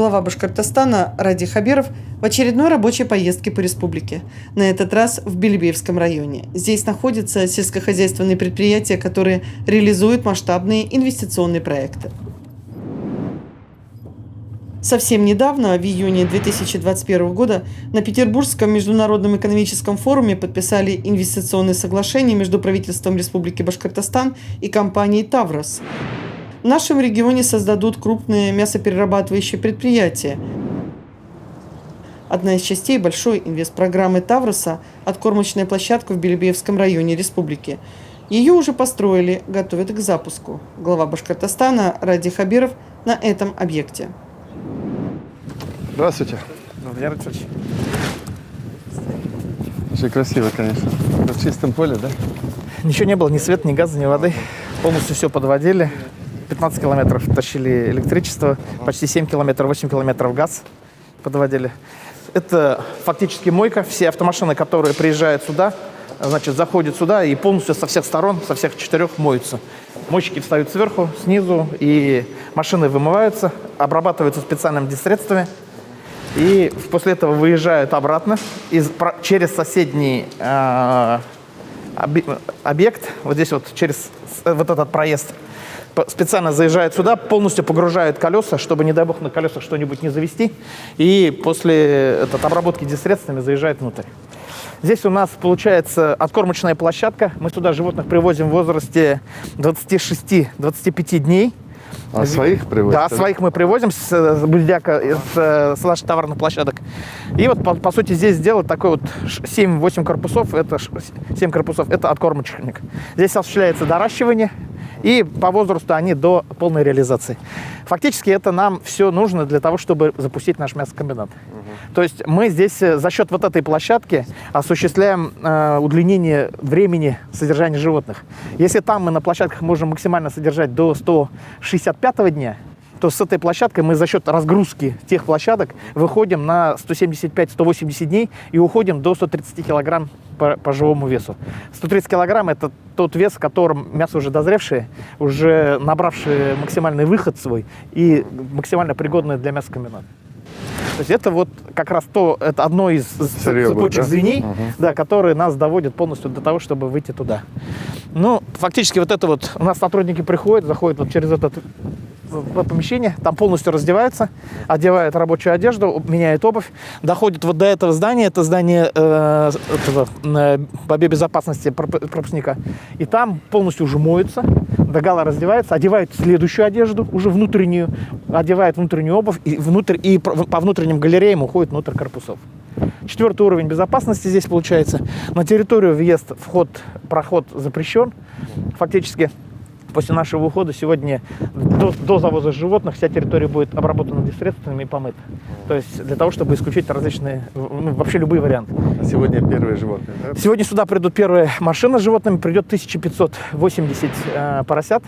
Глава Башкортостана Ради Хабиров в очередной рабочей поездке по республике. На этот раз в Белебеевском районе. Здесь находятся сельскохозяйственные предприятия, которые реализуют масштабные инвестиционные проекты. Совсем недавно, в июне 2021 года, на Петербургском международном экономическом форуме подписали инвестиционные соглашения между правительством Республики Башкортостан и компанией «Таврос». В нашем регионе создадут крупные мясоперерабатывающие предприятия. Одна из частей большой инвестпрограммы «Тавроса» – откормочная площадка в Белебеевском районе республики. Ее уже построили, готовят к запуску. Глава Башкортостана Ради Хабиров на этом объекте. Здравствуйте. Здравствуйте. Очень красиво, конечно. В чистом поле, да? Ничего не было, ни света, ни газа, ни воды. Полностью все подводили. 15 километров тащили электричество, почти 7 километров, 8 километров газ подводили. Это фактически мойка. Все автомашины, которые приезжают сюда, значит, заходят сюда и полностью со всех сторон, со всех 4 моются. Мойщики встают сверху, снизу, и машины вымываются, обрабатываются специальными средствами. И после этого выезжают обратно через соседний объект, вот здесь вот через вот этот проезд. Специально заезжают сюда, полностью погружают колеса, чтобы, не дай бог, на колесах что-нибудь не завести. И после обработки дисредствами заезжают внутрь. Здесь у нас получается откормочная площадка. Мы сюда животных привозим в возрасте 26-25 дней. А своих привозите? Да, своих мы привозим с Бульдяка, с наших товарных площадок. И вот, по сути, здесь сделать такой вот 7-8 корпусов. Это 7 корпусов, это откормочник. Здесь осуществляется доращивание. И по возрасту они до полной реализации. Фактически это нам все нужно для того, чтобы запустить наш мясокомбинат. То есть мы здесь за счет вот этой площадки осуществляем удлинение времени содержания животных. Если там мы на площадках можем максимально содержать до 165-го дня, то с этой площадкой мы за счет разгрузки тех площадок выходим на 175-180 дней и уходим до 130 килограмм по живому весу. 130 килограмм – это тот вес, в котором мясо уже дозревшее, уже набравшее максимальный выход свой и максимально пригодное для мясокомбината. То есть это вот как раз это одно из цепочек звеней, да, которые нас доводят полностью до того, чтобы выйти туда. Ну, фактически вот это вот у нас сотрудники приходят, заходят вот через это помещение, там полностью раздеваются, одевают рабочую одежду, меняют обувь, доходят вот до этого здания, это здание по безопасности пропускника, и там полностью уже моются, догола раздеваются, одевают следующую одежду, уже внутреннюю, одевают внутреннюю обувь, и по внутренним галереям уходят внутрь корпусов. 4-й уровень безопасности здесь получается. На территорию въезд, вход, проход запрещен. Фактически после нашего ухода сегодня до завоза животных вся территория будет обработана дисредствами и помыта. То есть для того, чтобы исключить различные, вообще любые варианты. А сегодня первые животные, да? Сегодня сюда придут первые машины с животными, придет 1580 поросят.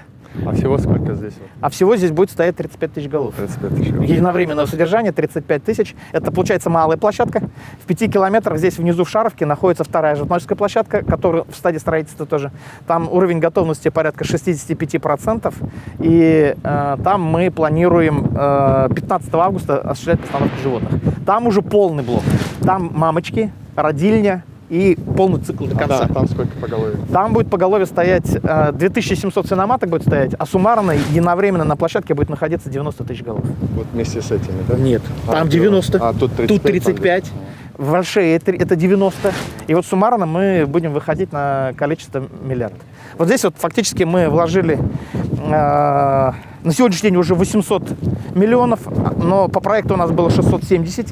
А всего сколько здесь? А всего здесь будет стоять 35 тысяч голов. 35 тысяч голов. Единовременного содержания 35 тысяч. Это получается малая площадка. В 5 километрах здесь внизу в Шаровке находится вторая животноводческая площадка, которая в стадии строительства тоже. Там уровень готовности порядка 65%. И там мы планируем 15 августа осуществлять постановку животных. Там уже полный блок. Там мамочки, родильня и полный цикл до конца. Да, там сколько поголовья? Там будет поголовье стоять 2700 свиноматок будет стоять, а суммарно единовременно на площадке будет находиться 90 тысяч голов. Вот вместе с этими, да? Нет, там 90, тут 35. тут 35. В Альшее это 90. И вот суммарно мы будем выходить на количество миллиард. Вот здесь вот фактически мы вложили на сегодняшний день уже 800 миллионов, но по проекту у нас было 670.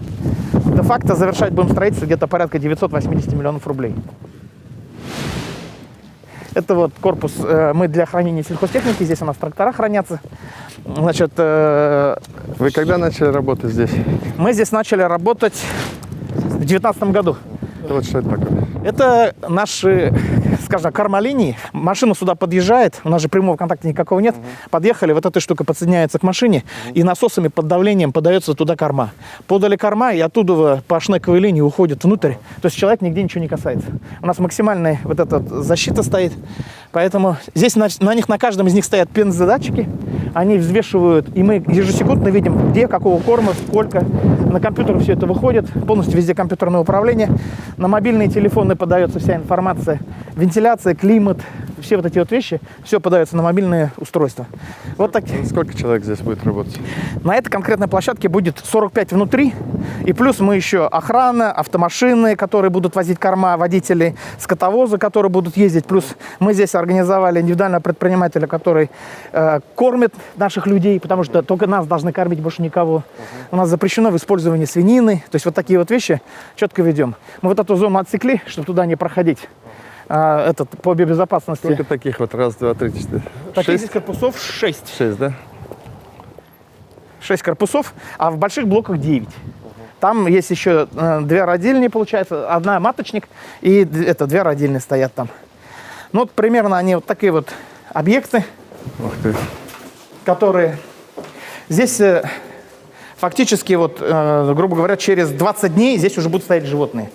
Де-факто завершать будем строительство где-то порядка 980 миллионов рублей. Это вот корпус, мы для хранения сельхозтехники, здесь у нас трактора хранятся. Значит, Вы когда начали работать здесь? мы здесь начали работать в 2019 году. Вот что это такое? Это наши скажем, кормолинии. Машина сюда подъезжает, у нас же прямого контакта никакого нет. Подъехали, вот эта штука подсоединяется к машине, и насосами под давлением подается туда корма. Подали корма, и оттуда по шнековой линии уходит внутрь. То есть человек нигде ничего не касается. У нас максимальная вот эта защита стоит. Поэтому здесь на них, на каждом из них стоят пензодатчики. Они взвешивают, и мы ежесекундно видим, где, какого корма, сколько. На компьютер все это выходит, полностью везде компьютерное управление. На мобильные телефоны подается вся информация. Вентиляция, климат, все вот эти вот вещи, все подается на мобильные устройства. Вот так. Сколько человек здесь будет работать? На этой конкретной площадке будет 45 внутри. И плюс мы еще охрана, автомашины, которые будут возить корма, водители, скотовозы, которые будут ездить. Плюс мы здесь организовали индивидуального предпринимателя, который кормит наших людей, потому что только нас должны кормить, больше никого. У нас запрещено в использовании свинины. То есть вот такие вот вещи четко ведем. Мы вот эту зону отсекли, чтобы туда не проходить. По биобезопасности. Сколько таких вот? Раз, два, три, четыре. Таких здесь корпусов 6. 6, да? 6 корпусов, а в больших блоках 9. Там есть еще 2 родильни, получается, одна маточник, и 2 родильни стоят там. Ну, вот примерно они вот такие вот объекты, Ух ты. которые здесь фактически, вот, грубо говоря, через 20 дней здесь уже будут стоять животные.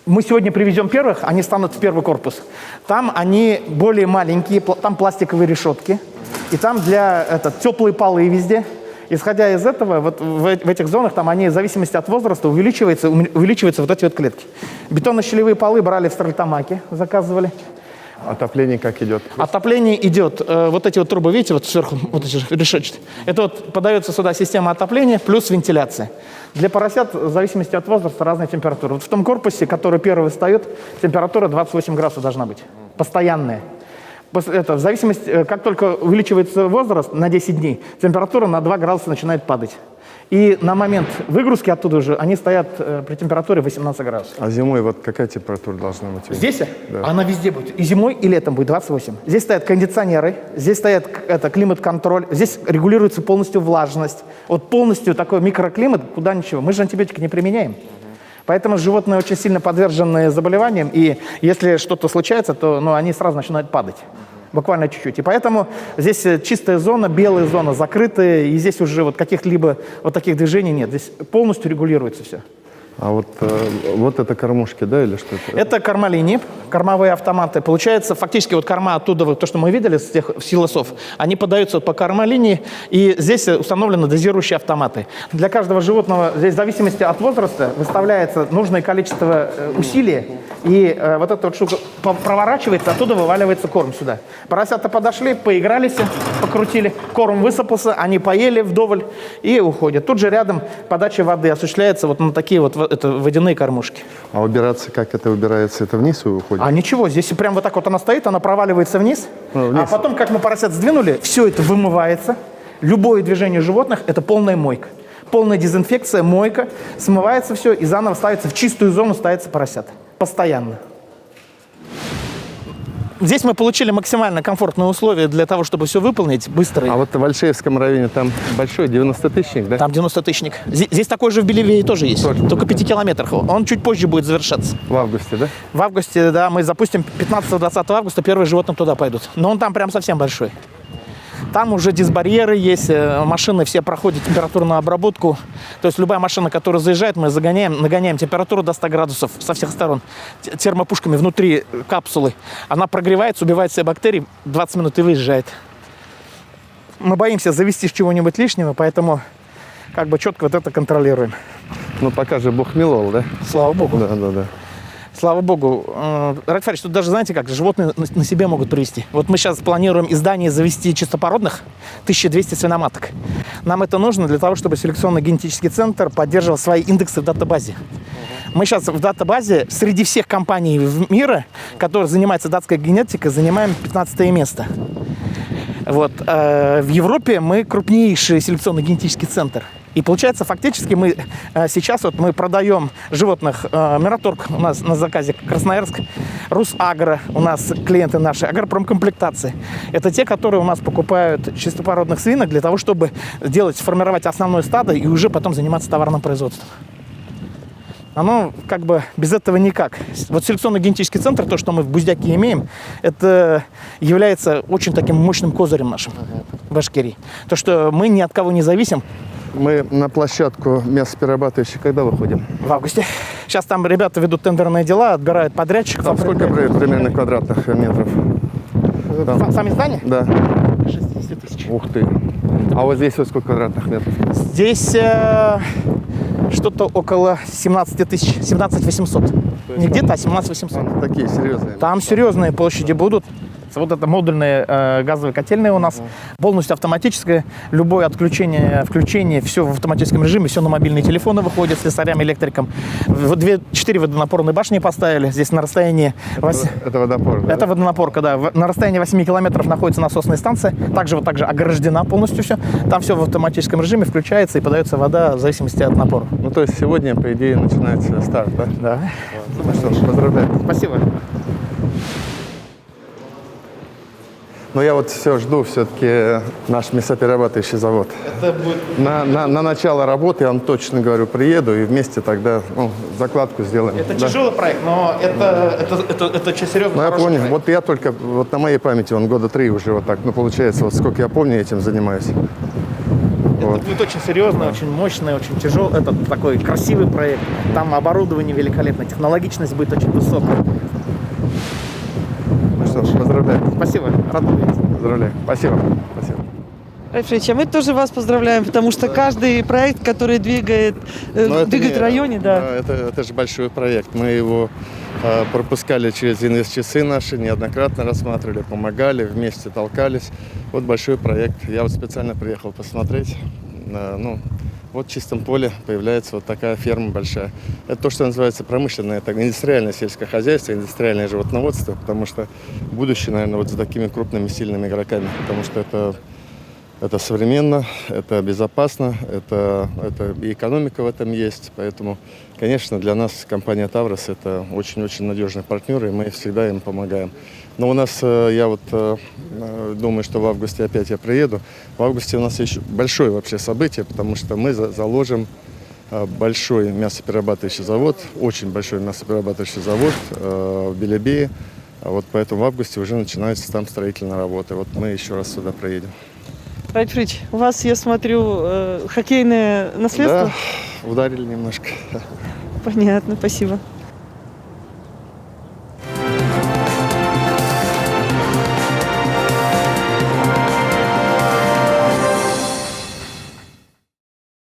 Мы сегодня привезем первых, они станут в первый корпус. Там они более маленькие, там пластиковые решетки, и там теплые полы везде. Исходя из этого, вот в этих зонах, там они в зависимости от возраста увеличиваются вот эти вот клетки. Бетонно-щелевые полы брали в Стерлитамаке, заказывали. Отопление как идет? Отопление идет, вот эти вот трубы, видите, вот сверху, вот эти решетчатые. Это вот подается сюда система отопления плюс вентиляция. Для поросят, в зависимости от возраста, разная температура. Вот в том корпусе, который первый встает, температура 28 градусов должна быть, постоянная. В зависимости, как только увеличивается возраст на 10 дней, температура на 2 градуса начинает падать. И на момент выгрузки оттуда уже они стоят при температуре 18 градусов. А зимой вот какая температура должна быть? Здесь? Да. Она везде будет. И зимой, и летом будет 28. Здесь стоят кондиционеры, здесь стоят климат-контроль, здесь регулируется полностью влажность. Вот полностью такой микроклимат, куда ничего. Мы же антибиотики не применяем. Поэтому животные очень сильно подвержены заболеваниям, и если что-то случается, то они сразу начинают падать. Буквально чуть-чуть. И поэтому здесь чистая зона, белая зона закрытая, и здесь уже вот каких-либо вот таких движений нет. Здесь полностью регулируется все. А вот это кормушки, да, или что это? Это кормолинии, кормовые автоматы. Получается, фактически вот корма оттуда, вот то, что мы видели с тех силосов, они подаются по кормолинии, и здесь установлены дозирующие автоматы. Для каждого животного, здесь в зависимости от возраста, выставляется нужное количество усилий, и вот эта вот штука проворачивается, оттуда вываливается корм сюда. Поросята подошли, поигрались, покрутили, корм высыпался, они поели вдоволь и уходят. Тут же рядом подача воды осуществляется вот на такие вот водяные кормушки. А убираться, как это убирается? Это вниз уходит? А ничего, здесь прям вот так вот она стоит, она проваливается вниз. Вниз. А потом, как мы поросят сдвинули, все это вымывается. Любое движение животных – это полная мойка. Полная дезинфекция, мойка, смывается все и заново ставится в чистую зону, ставится поросят. Постоянно. Здесь мы получили максимально комфортные условия для того, чтобы все выполнить быстро. А вот в Альшеевском районе там большой 90-тысячник, да? Там 90-тысячник. Здесь такой же в Белевее тоже есть, только в 5 километрах. Он чуть позже будет завершаться. В августе, да? В августе, да, мы запустим 15-20 августа, первые животные туда пойдут. Но он там прям совсем большой. Там уже дисбарьеры есть, машины все проходят температурную обработку. То есть любая машина, которая заезжает, мы нагоняем температуру до 100 градусов со всех сторон. Термопушками внутри капсулы. Она прогревается, убивает все бактерии, 20 минут и выезжает. Мы боимся завести чего-нибудь лишнего, поэтому как бы четко вот это контролируем. Ну пока же Бог миловал, да? Слава богу. Да. Слава богу. Ради Фарич, тут даже, знаете как, животные на себе могут привести. Вот мы сейчас планируем из Дании завести чистопородных 1200 свиноматок. Нам это нужно для того, чтобы селекционно-генетический центр поддерживал свои индексы в датабазе. Мы сейчас в датабазе среди всех компаний мира, которые занимаются датской генетикой, занимаем 15 место. Вот. В Европе мы крупнейший селекционно-генетический центр. И получается, фактически мы сейчас вот мы продаем животных Мираторг у нас на заказе Красноярск, Русагро у нас клиенты наши, Агропромкомплектации. Это те, которые у нас покупают чистопородных свинок для того, чтобы формировать основное стадо и уже потом заниматься товарным производством. Оно как бы без этого никак. Вот селекционно-генетический центр, то, что мы в Буздяке имеем, это является очень таким мощным козырем нашим в Башкирии. То, что мы ни от кого не зависим. Мы на площадку мясоперерабатывающей когда выходим? В августе. Сейчас там ребята ведут тендерные дела, отбирают подрядчиков. Там сколько примерно квадратных метров? Там. Сами здания? Да. 60 тысяч. Ух ты. А вот здесь вот сколько квадратных метров? Здесь что-то около 17 тысяч, 17 800. Не где-то, а 17 800. Там такие серьезные. Там серьезные площади будут. Вот это модульные газовые котельные у нас, полностью автоматическое. Любое отключение, включение, все в автоматическом режиме, все на мобильные телефоны выходит с слесарям, электриком. 4 водонапорные башни поставили здесь на расстоянии... Это водопор, да? Это водонапорка, да. На расстоянии 8 километров находится насосная станция. Также ограждена полностью все. Там все в автоматическом режиме включается и подается вода в зависимости от напора. Ну, то есть сегодня, по идее, начинается старт, да? Да. Ну что ж, поздравляю. Спасибо. Но я вот все жду все-таки наш мясоперерабатывающий завод. Это будет... На начало работы, я вам точно говорю, приеду и вместе тогда закладку сделаем. Это Да. тяжелый проект, но это очень серьезно. Ну, я понял. Вот я только, вот на моей памяти, он года 3 уже вот так, ну, получается, вот сколько я помню, этим занимаюсь. Это будет очень серьезный, очень мощный, очень тяжелый. Это такой красивый проект. Там оборудование великолепное, технологичность будет очень высокая. Ну что ж, поздравляю. Спасибо, рад был видеть. Поздравляю. Спасибо. Спасибо. Альфредович, а мы тоже вас поздравляем, потому что каждый проект, который двигает в районе, да. Это же большой проект. Мы его пропускали через инвестчасы наши, неоднократно рассматривали, помогали, вместе толкались. Вот большой проект. Я вот специально приехал посмотреть. Вот в чистом поле появляется вот такая ферма большая. Это то, что называется промышленное, так, индустриальное сельское хозяйство, индустриальное животноводство, потому что будущее, наверное, вот за такими крупными, сильными игроками, потому что это современно, это безопасно, это и экономика в этом есть. Поэтому, конечно, для нас компания «Таврос» — это очень-очень надежный партнер, и мы всегда им помогаем. Но у нас, я вот думаю, что в августе опять я приеду. В августе у нас еще большое вообще событие, потому что мы заложим большой мясоперерабатывающий завод, очень большой мясоперерабатывающий завод в Белебее. Вот поэтому в августе уже начинаются там строительные работы. Вот мы еще раз сюда приедем. Альфредович, у вас, я смотрю, хоккейное наследство? Да, ударили немножко. Понятно, спасибо.